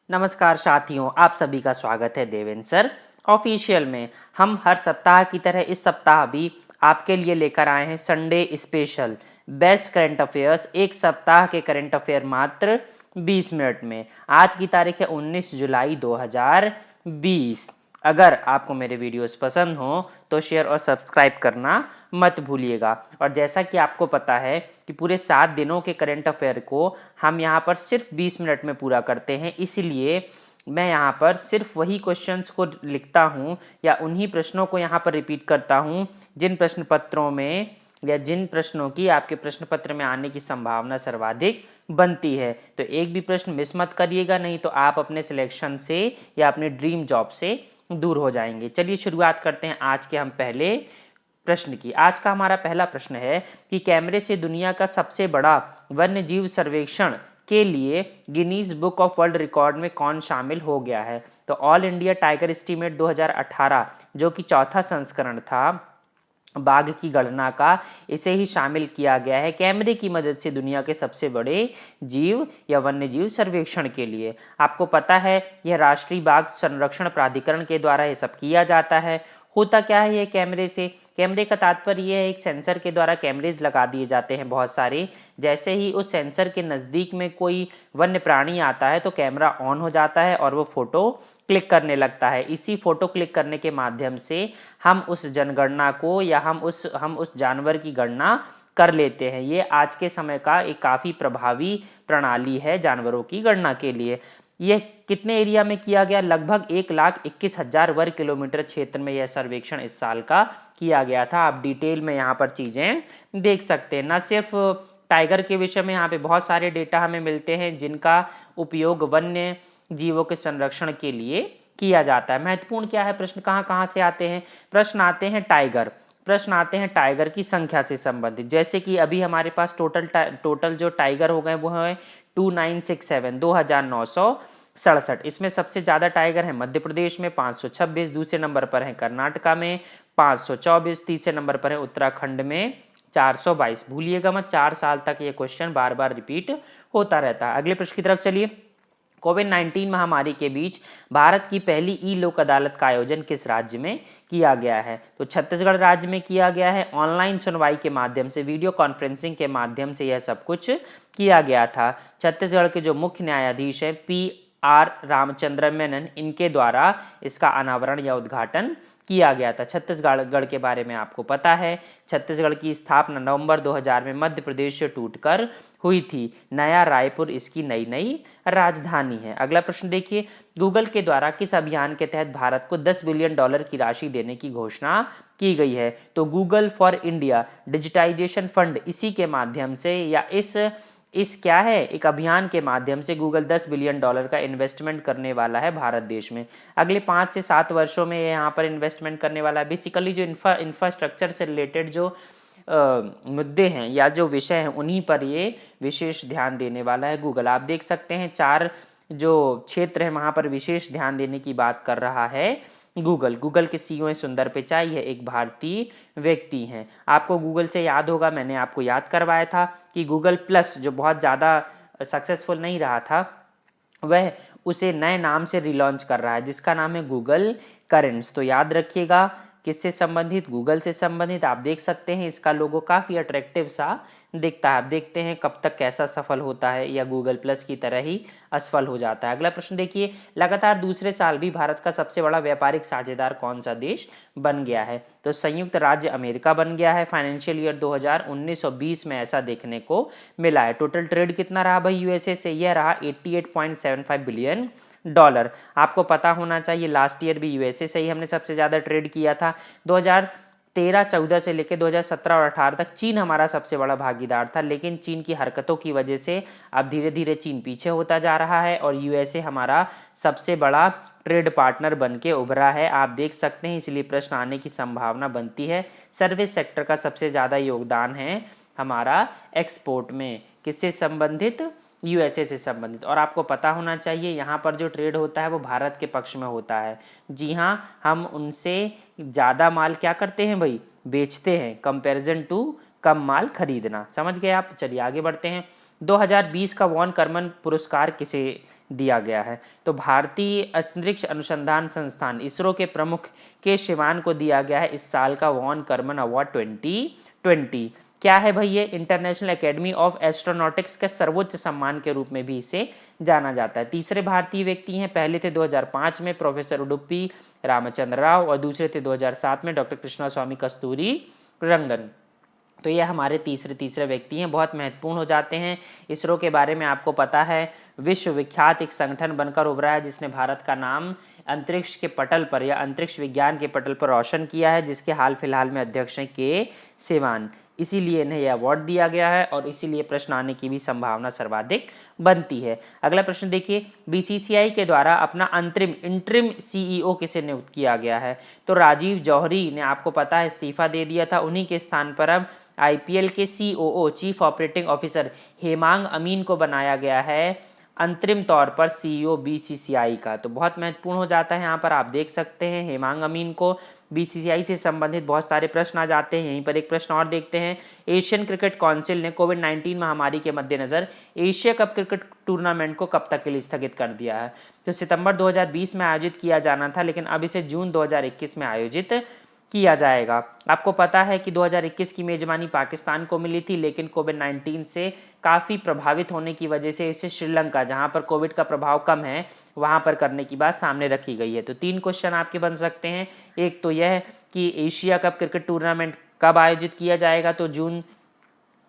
नमस्कार साथियों, आप सभी का स्वागत है देवेंद्र सर ऑफिशियल में। हम हर सप्ताह की तरह इस सप्ताह भी आपके लिए लेकर आए हैं Sunday special best current affairs. एक सप्ताह के करंट अफेयर मात्र 20 मिनट में। आज की तारीख है 19 जुलाई 2020। अगर आपको मेरे वीडियोस पसंद हो तो शेयर और सब्सक्राइब करना मत भूलिएगा। और जैसा कि आपको पता है कि पूरे 7 दिनों के करंट अफेयर को हम यहाँ पर सिर्फ 20 मिनट में पूरा करते हैं, इसलिए मैं यहाँ पर सिर्फ वही क्वेश्चंस को लिखता हूँ या उन्हीं प्रश्नों को यहाँ पर रिपीट करता हूँ जिन प्रश्न पत्रों में या जिन प्रश्नों की आपके प्रश्न पत्र में आने की संभावना सर्वाधिक बनती है। तो एक भी प्रश्न मिस मत करिएगा, नहीं तो आप अपने सिलेक्शन से या अपने ड्रीम जॉब से दूर हो जाएंगे। चलिए शुरुआत करते हैं आज के हम पहले प्रश्न की। आज का हमारा पहला प्रश्न है कि कैमरे से दुनिया का सबसे बड़ा वन्य जीव सर्वेक्षण के लिए Guinness book of world record में कौन शामिल हो गया है। तो ऑल इंडिया टाइगर एस्टीमेट 2018 जो कि चौथा संस्करण था बाघ की गणना का, इसे ही शामिल किया गया है कैमरे की मदद से दुनिया के सबसे बड़े जीव या वन्य जीव सर्वेक्षण के लिए। आपको पता है यह राष्ट्रीय बाघ संरक्षण प्राधिकरण के द्वारा यह सब किया जाता है। होता क्या है ये कैमरे से? कैमरे का तात्पर्य यह है एक सेंसर के द्वारा कैमरेज लगा दिए जाते हैं बहुत सारे। जैसे ही उस सेंसर के नज़दीक में कोई वन्य प्राणी आता है तो कैमरा ऑन हो जाता है और वो फोटो क्लिक करने लगता है। इसी फोटो क्लिक करने के माध्यम से हम उस जनगणना को या हम उस जानवर की गणना कर लेते हैं। ये आज के समय का एक काफ़ी प्रभावी प्रणाली है जानवरों की गणना के लिए। यह कितने एरिया में किया गया? लगभग 1,21,000 वर्ग किलोमीटर क्षेत्र में यह सर्वेक्षण इस साल का किया गया था। आप डिटेल में यहाँ पर चीज़ें देख सकते हैं। न सिर्फ टाइगर के विषय में यहाँ पे बहुत सारे डेटा हमें मिलते हैं जिनका उपयोग वन्य जीवों के संरक्षण के लिए किया जाता है। महत्वपूर्ण क्या है? प्रश्न कहाँ कहाँ से आते हैं? प्रश्न आते हैं टाइगर की संख्या से संबंधित। जैसे कि अभी हमारे पास टोटल जो टाइगर हो गए वो है 2967 2967। इसमें सबसे ज़्यादा टाइगर है मध्य प्रदेश में 526, दूसरे नंबर पर है कर्नाटका में 524, तीसरे नंबर पर है उत्तराखंड में 422। भूलिएगा मत, 4 साल तक ये क्वेश्चन बार बार रिपीट होता रहता है। अगले प्रश्न की तरफ चलिए। कोविड-19 महामारी के बीच भारत की पहली ई लोक अदालत का आयोजन किस राज्य में किया गया है? तो छत्तीसगढ़ राज्य में किया गया है। ऑनलाइन सुनवाई के माध्यम से, वीडियो कॉन्फ्रेंसिंग के माध्यम से यह सब कुछ किया गया था। छत्तीसगढ़ के जो मुख्य न्यायाधीश हैं PR रामचंद्र मेनन, इनके द्वारा इसका अनावरण या उद्घाटन किया गया था। छत्तीसगढ़ के बारे में आपको पता है, छत्तीसगढ़ की स्थापना नवंबर 2000 में मध्य प्रदेश से टूटकर हुई थी। नया रायपुर इसकी नई राजधानी है। अगला प्रश्न देखिए, गूगल के द्वारा किस अभियान के तहत भारत को $10 बिलियन की राशि देने की घोषणा की गई है? तो Google for India digitisation fund, इसी के माध्यम से या इस क्या है एक अभियान के माध्यम से गूगल $10 बिलियन का इन्वेस्टमेंट करने वाला है भारत देश में। अगले 5 से 7 वर्षों में यहाँ पर इन्वेस्टमेंट करने वाला है। बेसिकली जो इंफ्रास्ट्रक्चर से रिलेटेड जो मुद्दे हैं या जो विषय हैं उन्हीं पर ये विशेष ध्यान देने वाला है गूगल। आप देख सकते हैं 4 जो क्षेत्र है वहाँ पर विशेष ध्यान देने की बात कर रहा है गूगल के CEO हैं सुंदर पिचाई है, एक भारतीय व्यक्ति हैं। आपको गूगल से याद होगा, मैंने आपको याद करवाया था कि गूगल प्लस जो बहुत ज़्यादा सक्सेसफुल नहीं रहा था, वह उसे नए नाम से रिलॉन्च कर रहा है जिसका नाम है गूगल करेंट्स। तो याद रखिएगा किससे संबंधित? गूगल से संबंधित। आप देख सकते हैं इसका लोगो काफ़ी अट्रैक्टिव सा दिखता है। आप देखते हैं कब तक कैसा सफल होता है या गूगल प्लस की तरह ही असफल हो जाता है। अगला प्रश्न देखिए, लगातार दूसरे साल भी भारत का सबसे बड़ा व्यापारिक साझेदार कौन सा देश बन गया है? तो संयुक्त राज्य अमेरिका बन गया है। फाइनेंशियल ईयर 2019-20 में ऐसा देखने को मिला है। टोटल ट्रेड कितना रहा भाई USA से? यह रहा $88.75 बिलियन। आपको पता होना चाहिए लास्ट ईयर भी USA से ही हमने सबसे ज़्यादा ट्रेड किया था। 2013-14 से लेकर 2017 और 18 तक चीन हमारा सबसे बड़ा भागीदार था, लेकिन चीन की हरकतों की वजह से अब धीरे धीरे चीन पीछे होता जा रहा है और USA हमारा सबसे बड़ा ट्रेड पार्टनर बन के उभरा है। आप देख सकते हैं, इसलिए प्रश्न आने की संभावना बनती है। सर्विस सेक्टर का सबसे ज़्यादा योगदान है हमारा एक्सपोर्ट में। किससे संबंधित? USA से संबंधित। और आपको पता होना चाहिए यहाँ पर जो ट्रेड होता है वो भारत के पक्ष में होता है। जी हाँ, हम उनसे ज़्यादा माल क्या करते हैं भाई? बेचते हैं, कंपैरिजन टू कम माल खरीदना। समझ गए आप? चलिए आगे बढ़ते हैं। 2020 का वॉन कर्मन पुरस्कार किसे दिया गया है। तो भारतीय अंतरिक्ष अनुसंधान संस्थान इसरो के प्रमुख के शिवान को दिया गया है इस साल का वॉन कर्मन अवार्ड 2020। क्या है भाई ये? इंटरनेशनल एकेडमी ऑफ एस्ट्रोनॉटिक्स के सर्वोच्च सम्मान के रूप में भी इसे जाना जाता है। तीसरे भारतीय व्यक्ति हैं, पहले थे 2005 में प्रोफेसर उडुपी रामचंद्र राव और दूसरे थे 2007 में डॉक्टर कृष्णा स्वामी कस्तूरी रंगन। तो ये हमारे तीसरे व्यक्ति हैं, बहुत महत्वपूर्ण हो जाते हैं। इसरो के बारे में आपको पता है, विश्व विख्यात एक संगठन बनकर उभरा है जिसने भारत का नाम अंतरिक्ष के पटल पर या अंतरिक्ष विज्ञान के पटल पर रोशन किया है, जिसके हाल फिलहाल में अध्यक्ष हैं के सिवान। इसीलिए इन्हें यह अवार्ड दिया गया है और इसीलिए प्रश्न आने की भी संभावना सर्वाधिक बनती है। अगला प्रश्न देखिए, बीसीसीआई के द्वारा अपना इंटरिम सीईओ किसे नियुक्त किया गया है? तो राजीव जौहरी ने, आपको पता है, इस्तीफा दे दिया था। उन्हीं के स्थान पर अब आईपीएल के COO chief operating officer Hemang Amin को बनाया गया है अंतरिम तौर पर सीईओ बीसीसीआई का। तो बहुत महत्वपूर्ण हो जाता है, यहाँ पर आप देख सकते हैं हेमांग अमीन को। बीसीसीआई से संबंधित बहुत सारे प्रश्न आ जाते हैं। यहीं पर एक प्रश्न और देखते हैं, एशियन क्रिकेट काउंसिल ने कोविड-19 महामारी के मद्देनजर एशिया कप क्रिकेट टूर्नामेंट को कब तक के लिए स्थगित कर दिया है? तो सितंबर 2020 में आयोजित किया जाना था, लेकिन अब इसे जून 2021 में आयोजित किया जाएगा। आपको पता है कि 2021 की मेजबानी पाकिस्तान को मिली थी, लेकिन कोविड-19 से काफ़ी प्रभावित होने की वजह से इसे श्रीलंका, जहां पर कोविड का प्रभाव कम है, वहां पर करने की बात सामने रखी गई है। तो 3 क्वेश्चन आपके बन सकते हैं। एक तो यह कि एशिया कप क्रिकेट टूर्नामेंट कब आयोजित किया जाएगा? तो जून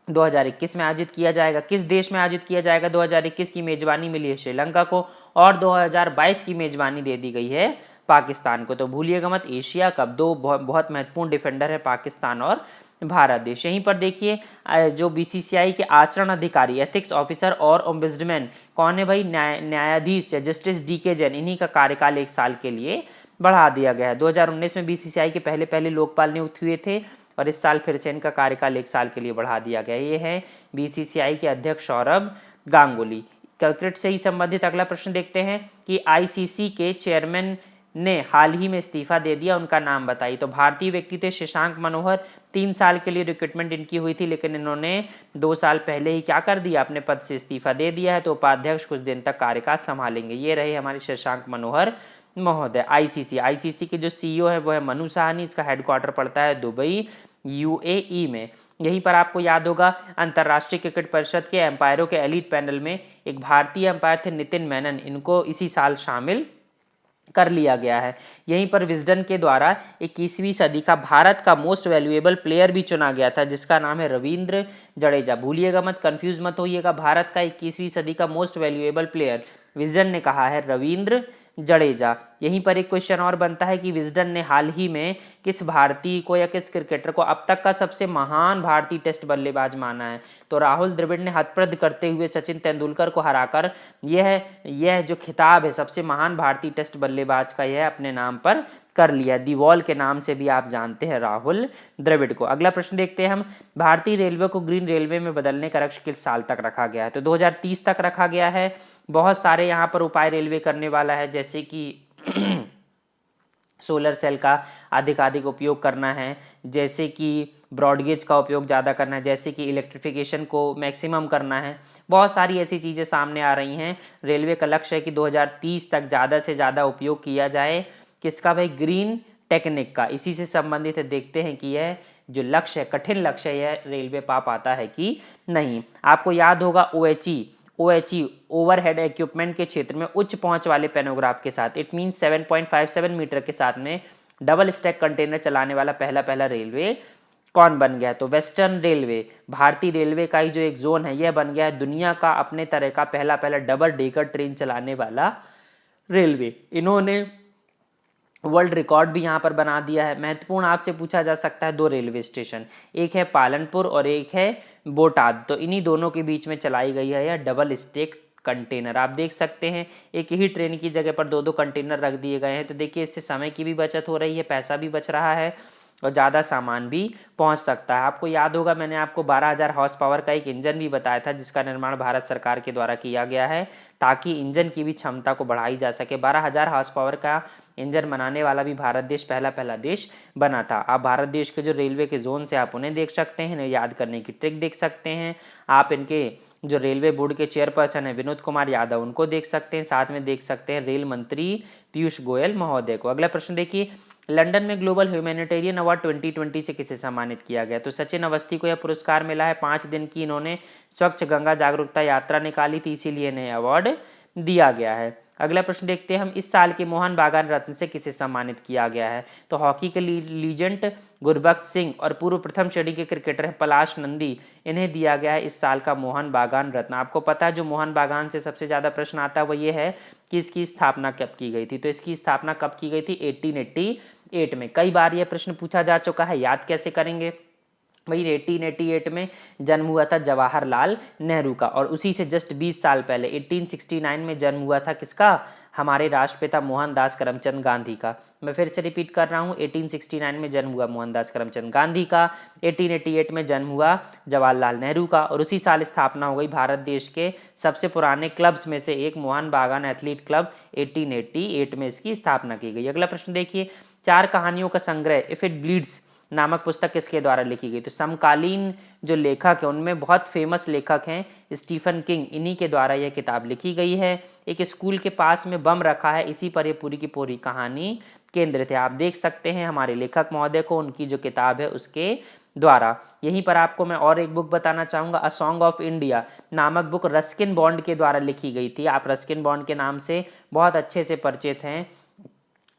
2021 में आयोजित किया जाएगा। किस देश में आयोजित किया जाएगा? 2021 की मेजबानी मिली है श्रीलंका को और 2022 की मेजबानी दे दी गई है पाकिस्तान को। तो भूलिएगा मत, एशिया कप दो बहुत महत्वपूर्ण डिफेंडर है पाकिस्तान और भारत देश। यहीं पर देखिए, जो बीसीसीआई के आचरण अधिकारी, एथिक्स ऑफिसर और ओम्बुड्समैन कौन है भाई? न्यायाधीश जस्टिस डीके जैन, इन्हीं का कार्यकाल 1 साल के लिए बढ़ा दिया गया है। 2019 में बीसीसीआई के पहले लोकपाल नियुक्त हुए थे और इस साल फिर से इनका कार्यकाल 1 साल के लिए बढ़ा दिया गया। ये है बीसीसीआई के अध्यक्ष सौरभ गांगुली। क्रिकेट से ही संबंधित अगला प्रश्न देखते हैं कि आईसीसी के चेयरमैन ने हाल ही में इस्तीफा दे दिया, उनका नाम बताइए। तो भारतीय व्यक्ति थे शशांक मनोहर। 3 साल के लिए रिक्रूटमेंट इनकी हुई थी, लेकिन इन्होंने 2 साल पहले ही क्या कर दिया? अपने पद से इस्तीफा दे दिया है। तो उपाध्यक्ष कुछ दिन तक कार्यकाल संभालेंगे। ये रहे हमारे शशांक मनोहर महोदय। आईसीसी के जो सीईओ है वो है मनु साहनी। इसका हेडक्वार्टर पड़ता है दुबई यूएई में। यहीं पर आपको याद होगा, अंतर्राष्ट्रीय क्रिकेट परिषद के एम्पायरों के एलीट पैनल में एक भारतीय एम्पायर थे नितिन मेनन, इनको इसी साल शामिल कर लिया गया है। यहीं पर विजडन के द्वारा 21वीं सदी का भारत का मोस्ट वैल्यूएबल प्लेयर भी चुना गया था, जिसका नाम है रविंद्र जडेजा। भूलिएगा मत, कंफ्यूज मत होइएगा, भारत का 21वीं सदी का मोस्ट वैल्यूएबल प्लेयर विजडन ने कहा है रविंद्र जडेजा। यहीं पर एक क्वेश्चन और बनता है कि विजडन ने हाल ही में किस भारतीय को या किस क्रिकेटर को अब तक का सबसे महान भारतीय टेस्ट बल्लेबाज माना है? तो राहुल द्रविड़ ने हतप्रद करते हुए सचिन तेंदुलकर को हराकर यह जो खिताब है सबसे महान भारतीय टेस्ट बल्लेबाज का, यह अपने नाम पर कर लिया। दी वॉल के नाम से भी आप जानते हैं राहुल द्रविड़ को। अगला प्रश्न देखते हैं हम, भारतीय रेलवे को ग्रीन रेलवे में बदलने का लक्ष्य किस साल तक रखा गया है? तो 2030 तक रखा गया है। बहुत सारे यहाँ पर उपाय रेलवे करने वाला है, जैसे कि सोलर सेल का अधिक उपयोग करना है, जैसे कि ब्रॉडगेज का उपयोग ज़्यादा करना है, जैसे कि इलेक्ट्रिफिकेशन को मैक्सिमम करना है। बहुत सारी ऐसी चीज़ें सामने आ रही हैं। रेलवे का लक्ष्य है कि 2030 तक ज़्यादा से ज़्यादा उपयोग किया जाए किसका भाई? ग्रीन टेक्निक का। इसी से संबंधित है, देखते हैं कि यह जो लक्ष्य है, कठिन लक्ष्य है, यह रेलवे पा पाता है कि नहीं। आपको याद होगा OHE ओवरहेड इक्विपमेंट के क्षेत्र में उच्च पहुंच वाले पेनोग्राफ के साथ, इट मीन 7.57 मीटर के साथ में डबल स्टैक कंटेनर चलाने वाला पहला रेलवे कौन बन गया? तो वेस्टर्न रेलवे, भारतीय रेलवे का ही जो एक जोन है, यह बन गया है दुनिया का अपने तरह का पहला डबल डेकर ट्रेन चलाने वाला रेलवे। इन्होंने वर्ल्ड रिकॉर्ड भी यहाँ पर बना दिया है। महत्वपूर्ण आपसे पूछा जा सकता है 2 रेलवे स्टेशन, एक है पालनपुर और एक है बोटाद। तो इन्हीं दोनों के बीच में चलाई गई है यह डबल स्टैक कंटेनर। आप देख सकते हैं एक ही ट्रेन की जगह पर 2 कंटेनर रख दिए गए हैं। तो देखिए, इससे समय की भी बचत हो रही है, पैसा भी बच रहा है और ज़्यादा सामान भी पहुंच सकता है। आपको याद होगा, मैंने आपको 12,000 हॉर्स पावर का एक इंजन भी बताया था, जिसका निर्माण भारत सरकार के द्वारा किया गया है, ताकि इंजन की भी क्षमता को बढ़ाई जा सके। 12,000 हॉर्स पावर का इंजन बनाने वाला भी भारत देश पहला देश बना था। आप भारत देश के जो रेलवे के जोन से आप उन्हें देख सकते हैं, इन्हें याद करने की ट्रिक देख सकते हैं। आप इनके जो रेलवे बोर्ड के चेयरपर्सन है विनोद कुमार यादव, उनको देख सकते हैं। साथ में देख सकते हैं रेल मंत्री पीयूष गोयल महोदय को। अगला प्रश्न देखिए, लंदन में ग्लोबल ह्यूमैनिटेरियन अवार्ड 2020 से किसे सम्मानित किया गया? तो सचिन अवस्थी को यह पुरस्कार मिला है। 5 दिन की इन्होंने स्वच्छ गंगा जागरूकता यात्रा निकाली थी, इसीलिए इन्हें अवार्ड दिया गया है। अगला प्रश्न देखते हैं हम, इस साल के मोहन बागान रत्न से किसे सम्मानित किया गया है? तो हॉकी के लीजेंड गुरबख्श सिंह और पूर्व प्रथम श्रेणी के क्रिकेटर हैं पलाश नंदी, इन्हें दिया गया है इस साल का मोहन बागान रत्न। आपको पता है जो मोहन बागान से सबसे ज़्यादा प्रश्न आता है वो ये है कि इसकी स्थापना कब की गई थी? तो इसकी स्थापना कब की गई थी? 1888 में। कई बार यह प्रश्न पूछा जा चुका है, याद कैसे करेंगे भाई? 1888 में जन्म हुआ था जवाहरलाल नेहरू का, और उसी से जस्ट 20 साल पहले 1869 में जन्म हुआ था किसका? हमारे राष्ट्रपिता मोहनदास करमचंद गांधी का। मैं फिर से रिपीट कर रहा हूँ, 1869 में जन्म हुआ मोहनदास करमचंद गांधी का, 1888 में जन्म हुआ जवाहरलाल नेहरू का, और उसी साल स्थापना हो गई भारत देश के सबसे पुराने क्लब्स में से एक मोहन बागान एथलीट क्लब, 1888 में इसकी स्थापना की गई। अगला प्रश्न देखिए, 4 कहानियों का संग्रह इफ इट ब्लीड्स नामक पुस्तक किसके द्वारा लिखी गई? तो समकालीन जो लेखक है उनमें बहुत फेमस लेखक हैं स्टीफन किंग, इन्हीं के द्वारा यह किताब लिखी गई है। एक स्कूल के पास में बम रखा है, इसी पर यह पूरी की पूरी कहानी केंद्रित है। आप देख सकते हैं हमारे लेखक महोदय को उनकी जो किताब है उसके द्वारा। यहीं पर आपको मैं और एक बुक बताना चाहूँगा, अ सॉन्ग ऑफ इंडिया नामक बुक रस्किन बॉन्ड के द्वारा लिखी गई थी। आप रस्किन बॉन्ड के नाम से बहुत अच्छे से परिचित हैं।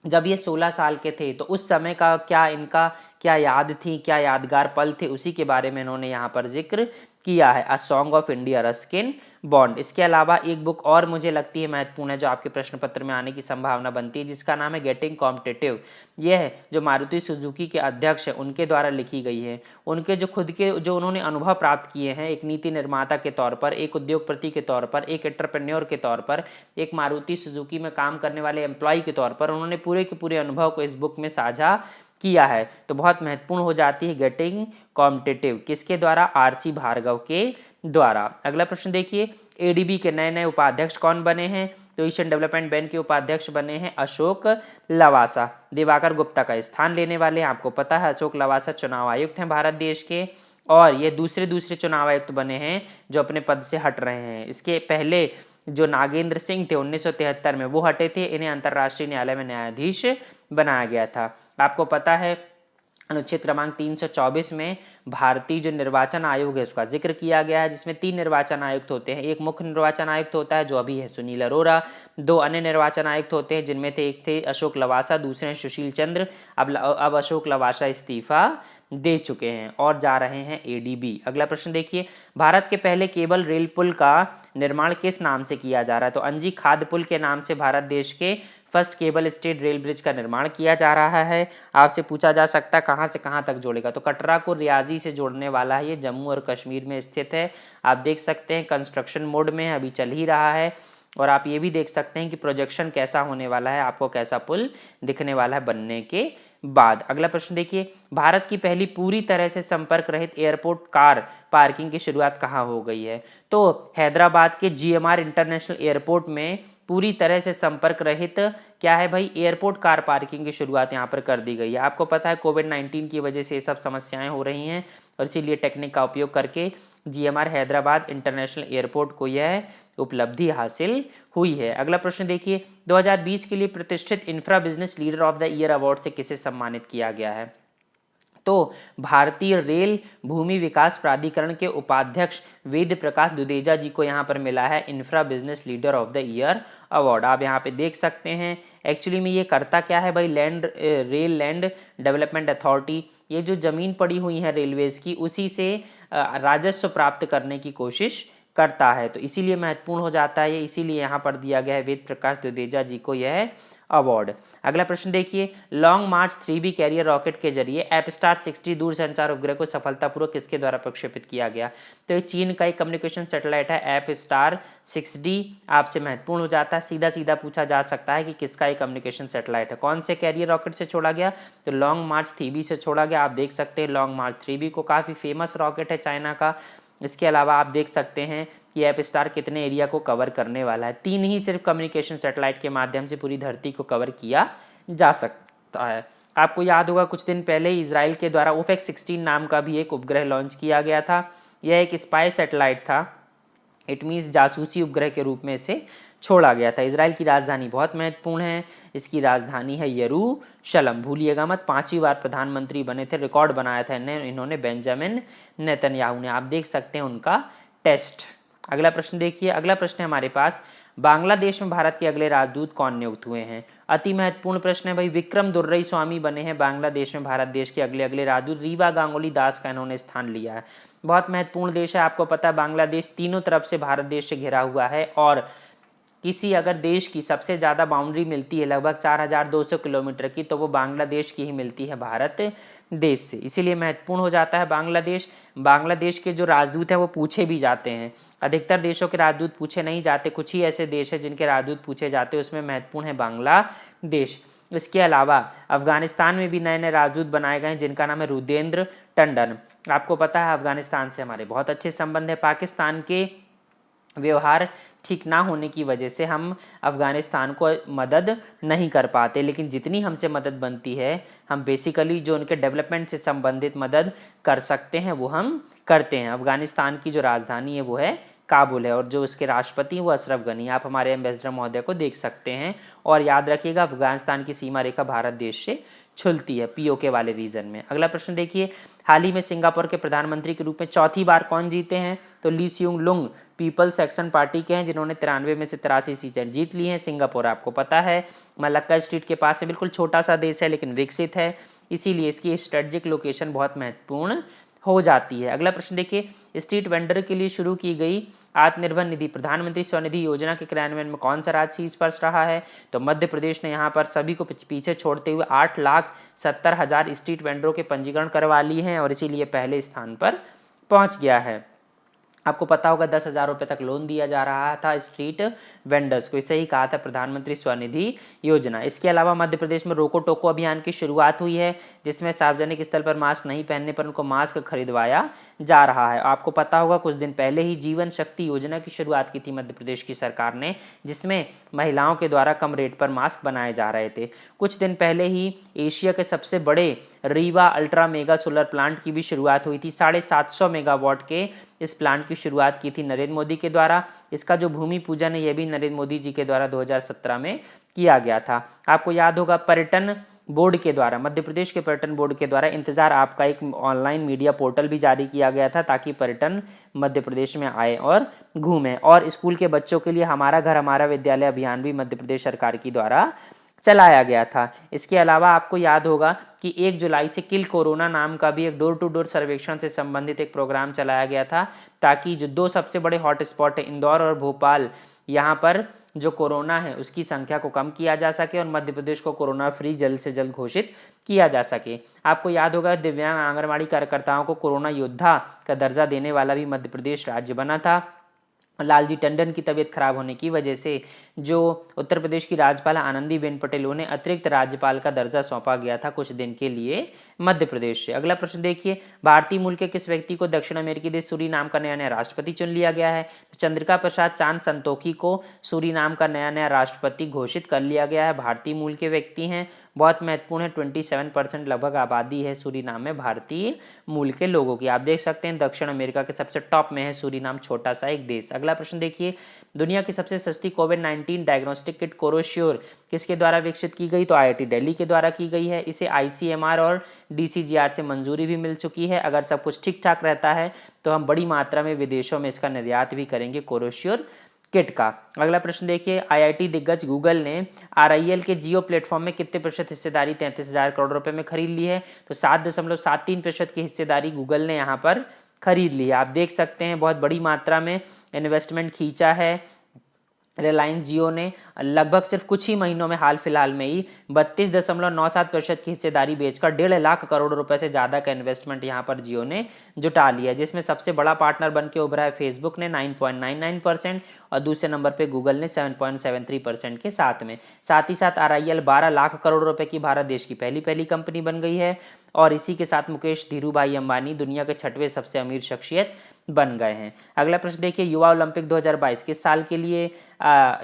जब ये 16 साल के थे तो उस समय का क्या इनका क्या याद थी, क्या यादगार पल थे, उसी के बारे में इन्होंने यहाँ पर जिक्र किया है, a song of India Ruskin bond. इसके अलावा एक बुक और मुझे लगती है महत्वपूर्ण है जो आपके प्रश्न पत्र में आने की संभावना बनती है, जिसका नाम है गेटिंग कॉम्पिटिटिव। यह है जो मारुति सुजुकी के अध्यक्ष है उनके द्वारा लिखी गई है। उनके जो खुद के जो उन्होंने अनुभव प्राप्त किए हैं एक नीति निर्माता के तौर पर, एक उद्योगपति के तौर पर, एक एंटरप्रेन्योर के तौर पर, एक मारुति सुजुकी में काम करने वाले एम्प्लॉय के तौर पर, उन्होंने पूरे के पूरे अनुभव को इस बुक में साझा किया है। तो बहुत महत्वपूर्ण हो जाती है गेटिंग कॉम्पिटिटिव, किसके द्वारा? आरसी भार्गव के द्वारा। अगला प्रश्न देखिए, एडीबी के नए नए उपाध्यक्ष कौन बने हैं? तो एशियन डेवलपमेंट बैंक के उपाध्यक्ष बने हैं अशोक लवासा, दिवाकर गुप्ता का स्थान लेने वाले हैं। आपको पता है अशोक लवासा चुनाव आयुक्त हैं भारत देश के, और ये दूसरे चुनाव आयुक्त बने हैं जो अपने पद से हट रहे हैं। इसके पहले जो नागेंद्र सिंह थे 1973 में वो हटे थे, इन्हें अंतर्राष्ट्रीय न्यायालय में न्यायाधीश बनाया गया था। आपको पता है अनुच्छेद क्रमांक 324 में भारतीय जो निर्वाचन आयोग है उसका जिक्र किया गया है, जिसमें 3 निर्वाचन आयुक्त होते हैं। एक मुख्य निर्वाचन आयुक्त होता है जो अभी है सुनील अरोरा, 2 अन्य निर्वाचन आयुक्त होते हैं जिनमें थे एक थे अशोक लवासा, दूसरे हैं सुशील चंद्र। अब अशोक लवासा इस्तीफा दे चुके हैं और जा रहे हैं एडीबी। अगला प्रश्न देखिए, भारत के पहले केबल रेल पुल का निर्माण किस नाम से किया जा रहा है? तो अंजी खाद पुल के नाम से भारत देश के first cable stayed rail bridge का निर्माण किया जा रहा है। आपसे पूछा जा सकता है कहाँ से कहाँ तक जोड़ेगा? तो कटरा को रियाजी से जोड़ने वाला है, ये जम्मू और कश्मीर में स्थित है। आप देख सकते हैं कंस्ट्रक्शन मोड में है, अभी चल ही रहा है। और आप ये भी देख सकते हैं कि प्रोजेक्शन कैसा होने वाला है, आपको कैसा पुल दिखने वाला है बनने के बाद। अगला प्रश्न देखिए, भारत की पहली पूरी तरह से संपर्क रहित एयरपोर्ट कार पार्किंग की शुरुआत कहाँ हो गई है? तो हैदराबाद के जीएमआर इंटरनेशनल एयरपोर्ट में पूरी तरह से संपर्क रहित क्या है भाई? एयरपोर्ट कार पार्किंग की शुरुआत यहाँ पर कर दी गई है। आपको पता है कोविड-19 की वजह से ये सब समस्याएं हो रही हैं और इसीलिए टेक्निक का उपयोग करके जीएमआर हैदराबाद इंटरनेशनल एयरपोर्ट को यह उपलब्धि हासिल हुई है। अगला प्रश्न देखिए, 2020 के लिए प्रतिष्ठित infra business leader of the year award से किसे सम्मानित किया गया है? तो भारतीय रेल भूमि विकास प्राधिकरण के उपाध्यक्ष वेद प्रकाश दुदेजा जी को यहाँ पर मिला है infra business leader of the year award. आप यहाँ पे देख सकते हैं एक्चुअली में ये करता क्या है भाई? रेल लैंड डेवलपमेंट अथॉरिटी, ये जो जमीन पड़ी हुई है रेलवेज की उसी से राजस्व प्राप्त करने की कोशिश करता है, तो इसीलिए महत्वपूर्ण हो जाता है ये, इसीलिए यहाँ पर दिया गया है वेद प्रकाश दुदेजा जी को यह अवार्ड। अगला प्रश्न देखिए, लॉन्ग मार्च 3B कैरियर रॉकेट के जरिए एपस्टार 60 दूरसंचार उपग्रह को सफलतापूर्वक किसके द्वारा प्रक्षेपित किया गया? तो ये चीन का एक कम्युनिकेशन सैटेलाइट है एपस्टार 6D। आपसे महत्वपूर्ण हो जाता है, सीधा सीधा पूछा जा सकता है कि किसका एक कम्युनिकेशन सैटेलाइट है, कौन से कैरियर रॉकेट से छोड़ा गया? तो लॉन्ग मार्च 3B से छोड़ा गया। आप देख सकते हैं लॉन्ग मार्च 3B को, काफ़ी फेमस रॉकेट है चाइना का। इसके अलावा आप देख सकते हैं कि एपस्टार कितने एरिया को कवर करने वाला है। 3 ही सिर्फ कम्युनिकेशन सैटेलाइट के माध्यम से पूरी धरती को कवर किया जा सकता है। आपको याद होगा कुछ दिन पहले इजराइल के द्वारा ओफेक 16 नाम का भी एक उपग्रह लॉन्च किया गया था। यह एक स्पाई सैटेलाइट था इट मीन्स जासूसी उपग्रह के रूप में इसे छोड़ा गया था। इजराइल की राजधानी बहुत महत्वपूर्ण है, इसकी राजधानी है यरूशलम। भूलिएगा मत, 5वीं बार प्रधानमंत्री बने थे, रिकॉर्ड बनाया था इन्होंने बेंजामिन नेतन्याहू ने। आप देख सकते हैं उनका टेस्ट। अगला प्रश्न देखिए, अगला प्रश्न है हमारे पास, बांग्लादेश में भारत के अगले राजदूत कौन नियुक्त हुए हैं? अति महत्वपूर्ण प्रश्न है भाई। विक्रम दुर्रई स्वामी बने हैं बांग्लादेश में भारत देश के अगले राजदूत। रीवा गांगुली दास का इन्होंने स्थान लिया है। बहुत महत्वपूर्ण देश है, आपको पता है बांग्लादेश तीनों तरफ से भारत देश से घिरा हुआ है, और किसी अगर देश की सबसे ज़्यादा बाउंड्री मिलती है लगभग 4200 किलोमीटर की, तो वो बांग्लादेश की ही मिलती है भारत देश से, इसीलिए महत्वपूर्ण हो जाता है बांग्लादेश। बांग्लादेश के जो राजदूत हैं वो पूछे भी जाते हैं, अधिकतर देशों के राजदूत पूछे नहीं जाते, कुछ ही ऐसे देश हैं जिनके राजदूत पूछे जाते हैं, उसमें महत्वपूर्ण है बांग्लादेश। इसके अलावा अफगानिस्तान में भी नए नए राजदूत बनाए गए हैं जिनका नाम है रुदेंद्र टंडन। आपको पता है अफगानिस्तान से हमारे बहुत अच्छे संबंध है, पाकिस्तान के व्यवहार ठीक ना होने की वजह से हम अफगानिस्तान को मदद नहीं कर पाते, लेकिन जितनी हमसे मदद बनती है हम बेसिकली जो उनके डेवलपमेंट से संबंधित मदद कर सकते हैं वो हम करते हैं। अफगानिस्तान की जो राजधानी है वो है काबुल है, और जो उसके राष्ट्रपति हैं वो अशरफ गनी। आप हमारे एम्बेसडर महोदय को देख सकते हैं। और याद रखिएगा अफगानिस्तान की सीमा रेखा भारत देश से छुलती है पीओके वाले रीजन में। अगला प्रश्न देखिए, हाल ही में सिंगापुर के प्रधानमंत्री के रूप में चौथी बार कौन जीते हैं? तो ली सियूंग लुंग पीपल्स एक्शन पार्टी के हैं, जिन्होंने 93 में से 83 सीटें जीत ली हैं। सिंगापुर आपको पता है मलक्का स्ट्रीट के पास है, बिल्कुल छोटा सा देश है लेकिन विकसित है, इसीलिए इसकी स्ट्रेटेजिक लोकेशन बहुत महत्वपूर्ण हो जाती है। अगला प्रश्न देखिए, स्ट्रीट वेंडर के लिए शुरू की गई आत्मनिर्भर निधि प्रधानमंत्री स्वनिधि योजना के क्रियान्वयन में कौन सा राज्य शीर्ष रहा है? तो मध्य प्रदेश ने यहाँ पर सभी को पीछे छोड़ते हुए 8,70,000 स्ट्रीट वेंडरों के पंजीकरण करवा ली हैं और इसीलिए पहले स्थान पर पहुँच गया है। आपको पता होगा 10,000 रुपये तक लोन दिया जा रहा था स्ट्रीट वेंडर्स को, इसे ही कहा था प्रधानमंत्री स्वनिधि योजना। इसके अलावा मध्य प्रदेश में रोको टोको अभियान की शुरुआत हुई है, जिसमें सार्वजनिक स्थल पर मास्क नहीं पहनने पर उनको मास्क खरीदवाया जा रहा है। आपको पता होगा कुछ दिन पहले ही जीवन शक्ति योजना की शुरुआत की थी मध्य प्रदेश की सरकार ने, जिसमें महिलाओं के द्वारा कम रेट पर मास्क बनाए जा रहे थे। कुछ दिन पहले ही एशिया के सबसे बड़े Rewa ultra mega solar plant की भी शुरुआत हुई थी। 750 मेगावाट के इस प्लांट की शुरुआत की थी नरेंद्र मोदी के द्वारा। इसका जो भूमि पूजन है यह भी नरेंद्र मोदी जी के द्वारा 2017 में किया गया था। आपको याद होगा पर्यटन बोर्ड के द्वारा, मध्य प्रदेश के पर्यटन बोर्ड के द्वारा इंतजार आपका एक ऑनलाइन मीडिया पोर्टल भी जारी किया गया था, ताकि पर्यटन मध्य प्रदेश में आए और घूमें। और स्कूल के बच्चों के लिए हमारा घर हमारा विद्यालय अभियान भी मध्य प्रदेश सरकार की द्वारा चलाया गया था। इसके अलावा आपको याद होगा कि 1 जुलाई से किल कोरोना नाम का भी एक डोर टू डोर सर्वेक्षण से संबंधित एक प्रोग्राम चलाया गया था, ताकि जो 2 सबसे बड़े हॉटस्पॉट है इंदौर और भोपाल, यहाँ पर जो कोरोना है उसकी संख्या को कम किया जा सके और मध्य प्रदेश को कोरोना फ्री जल्द से जल्द घोषित किया जा सके। आपको याद होगा दिव्यांग आंगनबाड़ी कार्यकर्ताओं को कोरोना योद्धा का दर्जा देने वाला भी मध्य प्रदेश राज्य बना था। लालजी टंडन की तबीयत खराब होने की वजह से जो उत्तर प्रदेश की राज्यपाल आनंदीबेन पटेल उन्हें अतिरिक्त राज्यपाल का दर्जा सौंपा गया था कुछ दिन के लिए मध्य प्रदेश से। अगला प्रश्न देखिए, भारतीय मूल के किस व्यक्ति को दक्षिण अमेरिकी देश सूरीनाम का नया राष्ट्रपति चुन लिया गया है? तो चंद्रिका प्रसाद चांद संतोखी को सूरीनाम का नया राष्ट्रपति घोषित कर लिया गया है। भारतीय मूल के व्यक्ति हैं, बहुत महत्वपूर्ण है। 27% लगभग आबादी है सूरीनाम में भारतीय मूल के लोगों की। आप देख सकते हैं दक्षिण अमेरिका के सबसे टॉप में है सूरीनाम, छोटा सा एक देश। अगला प्रश्न देखिए, दुनिया की सबसे सस्ती कोविड-19 डायग्नोस्टिक किट कोरोश्योर किसके द्वारा विकसित की गई? तो IIT दिल्ली के द्वारा की गई है। इसे ICMR और DCGR से मंजूरी भी मिल चुकी है। अगर सब कुछ ठीक ठाक रहता है तो हम बड़ी मात्रा में विदेशों में इसका निर्यात भी करेंगे कोरोश्योर किट का। अगला प्रश्न देखिए, IIT दिग्गज गूगल ने RIL के जियो प्लेटफॉर्म में कितने प्रतिशत हिस्सेदारी 33,000 करोड़ रुपए में खरीद ली है? तो 7.73% की हिस्सेदारी गूगल ने यहाँ पर खरीद ली है। आप देख सकते हैं बहुत बड़ी मात्रा में इन्वेस्टमेंट खींचा है रिलायंस जियो ने। लगभग सिर्फ कुछ ही महीनों में हाल फिलहाल में ही 32.97% की हिस्सेदारी बेचकर 1.5 लाख करोड़ रुपए से ज्यादा का इन्वेस्टमेंट यहां पर जियो ने जुटा लिया, जिसमें सबसे बड़ा पार्टनर बन के उभरा है फेसबुक ने 9.99% और दूसरे नंबर पे गूगल ने 7.73% के साथ में। साथ ही साथ RIL 12 लाख करोड़ रुपए की भारत देश की पहली कंपनी बन गई है और इसी के साथ मुकेश धीरूभाई अंबानी दुनिया के 6वें सबसे अमीर शख्सियत बन गए हैं। अगला प्रश्न देखिए, युवा ओलंपिक 2022 किस साल के लिए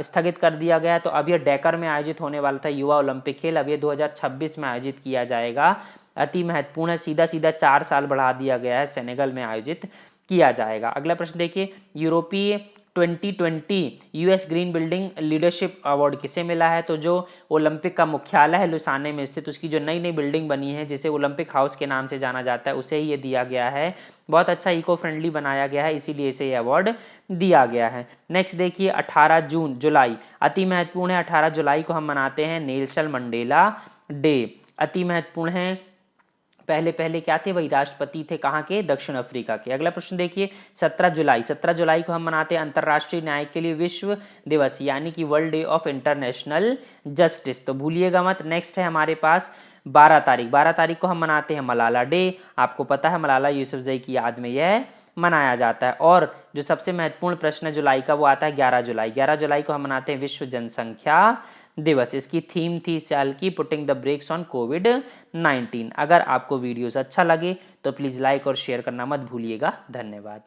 स्थगित कर दिया गया? तो अब यह डेकर में आयोजित होने वाला था युवा ओलंपिक खेल, अब ये 2026 में आयोजित किया जाएगा। अति महत्वपूर्ण है, सीधा 4 साल बढ़ा दिया गया है, सेनेगल में आयोजित किया जाएगा। अगला प्रश्न देखिए, यूरोपीय 2020 US green building leadership award किसे मिला है? तो जो ओलंपिक का मुख्यालय है लुसाने में स्थित, उसकी जो नई नई बिल्डिंग बनी है जिसे ओलंपिक हाउस के नाम से जाना जाता है, उसे ही ये दिया गया है। बहुत अच्छा इको फ्रेंडली बनाया गया है, इसीलिए इसे ये अवार्ड दिया गया है। नेक्स्ट देखिए 18 जुलाई अति महत्वपूर्ण है। 18 जुलाई को हम मनाते हैं नेल्सन मंडेला डे, अति महत्वपूर्ण है। पहले पहले क्या थे? वही राष्ट्रपति थे, कहाँ के? दक्षिण अफ्रीका के। अगला प्रश्न देखिए 17 जुलाई को हम मनाते हैं अंतर्राष्ट्रीय न्याय के लिए विश्व दिवस, यानी कि world day of international justice, तो भूलिएगा मत। नेक्स्ट है हमारे पास 12 तारीख को हम मनाते हैं मलाला डे। आपको पता है मलाला यूसुफजई की याद में यह मनाया जाता है। और जो सबसे महत्वपूर्ण प्रश्न है जुलाई का, वो आता है 11 जुलाई को हम मनाते हैं विश्व जनसंख्या दिवस। इसकी थीम थी इस साल की पुटिंग द ब्रेक्स ऑन कोविड-19। अगर आपको वीडियोस अच्छा लगे तो प्लीज़ लाइक और शेयर करना मत भूलिएगा। धन्यवाद।